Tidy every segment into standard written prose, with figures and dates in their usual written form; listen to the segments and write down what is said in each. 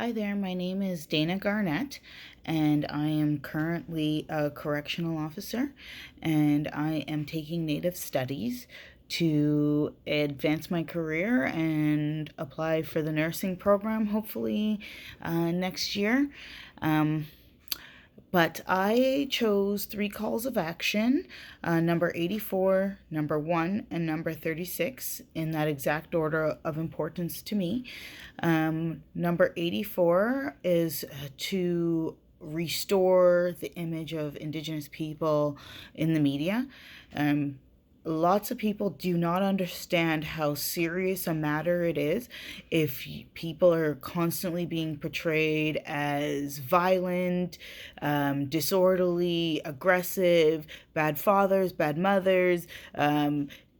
Hi there, my name is Dana Garnett, and I am currently a correctional officer, and I am taking Native Studies to advance my career and apply for the nursing program hopefully next year. Um, but I chose three calls of action, number 84, number 1, and number 36, in that exact order of importance to me. Number 84 is to restore the image of Indigenous people in the media. Um, Lots of people do not understand how serious a matter it is if people are constantly being portrayed as violent, disorderly, aggressive, bad fathers, bad mothers.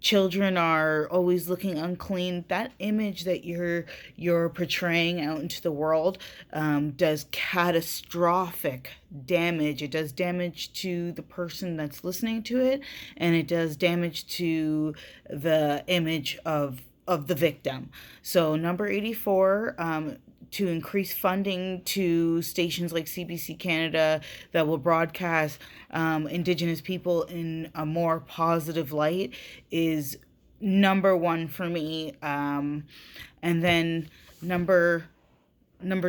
Children are always looking unclean. That image that you're portraying out into the world does catastrophic damage. It does damage to the person that's listening to it, and it does damage to the image of the victim. So number 84, to increase funding to stations like CBC Canada that will broadcast Indigenous people in a more positive light is number one for me. And then number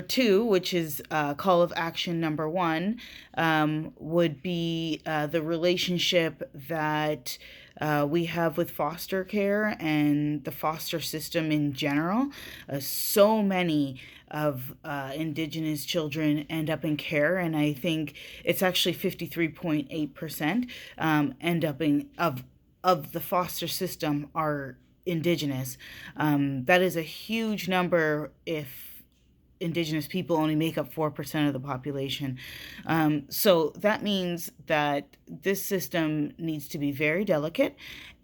two, which is call of action number one, would be the relationship that we have with foster care and the foster system in general. So many of Indigenous children end up in care, and I think it's actually 53.8% end up in of the foster system are Indigenous. That is a huge number if Indigenous people only make up 4% of the population. So that means that this system needs to be very delicate,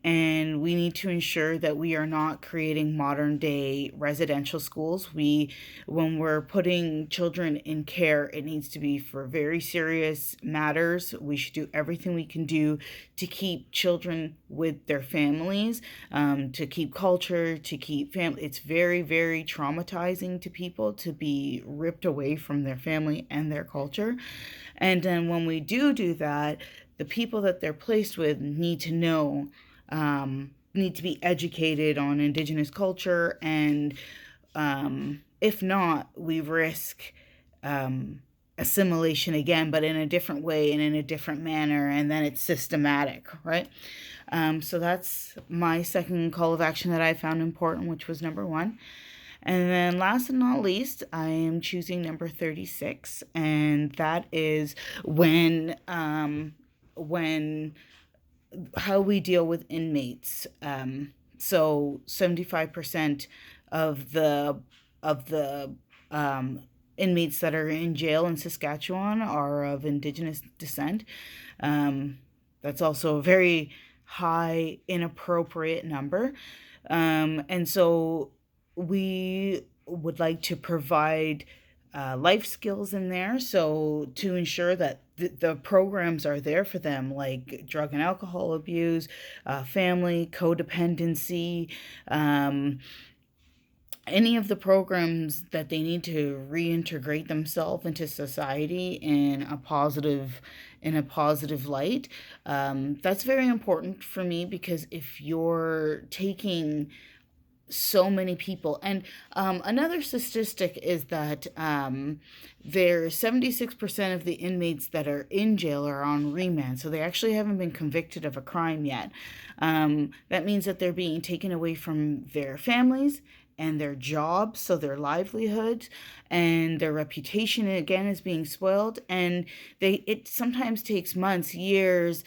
and we need to ensure that we are not creating modern day residential schools. When we're putting children in care, it needs to be for very serious matters. We should do everything we can do to keep children with their families, to keep culture, to keep family. It's very, very traumatizing to people to be ripped away from their family and their culture. And then when we do that, the people that they're placed with need to be educated on Indigenous culture, and if not, we risk assimilation again, but in a different way and in a different manner, and then it's systematic, right? So that's my second call of action that I found important, which was number one. And then last and not least, I am choosing number 36, and that is when how we deal with inmates. So 75% of the inmates that are in jail in Saskatchewan are of Indigenous descent. That's also a very high, inappropriate number. And so we would like to provide life skills in there, so to ensure that the programs are there for them, like drug and alcohol abuse, family codependency, any of the programs that they need to reintegrate themselves into society in a positive light. That's very important for me, because if you're taking so many people. And another statistic is that there's 76% of the inmates that are in jail are on remand. So they actually haven't been convicted of a crime yet. That means that they're being taken away from their families and their jobs, so their livelihoods, and their reputation again is being spoiled. And it sometimes takes months, years,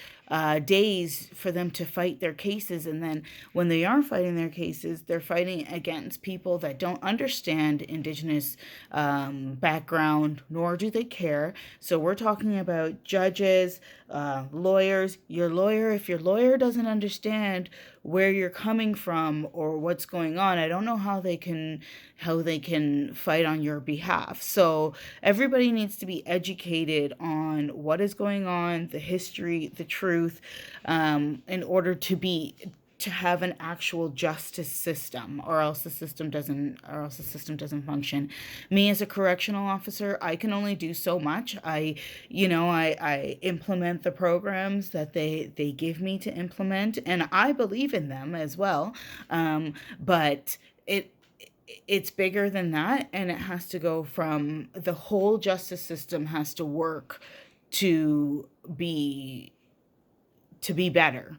days for them to fight their cases. And then when they are fighting their cases, they're fighting against people that don't understand Indigenous background, nor do they care. So we're talking about judges, lawyers. If your lawyer doesn't understand where you're coming from or what's going on, I don't know how they can fight on your behalf. So everybody needs to be educated on what is going on, the history, the truth, in order to have an actual justice system, or else the system doesn't function. Me as a correctional officer, I can only do so much. I implement the programs that they give me to implement, and I believe in them as well. But it's bigger than that, and it has to go from the whole justice system has to work to be to be better.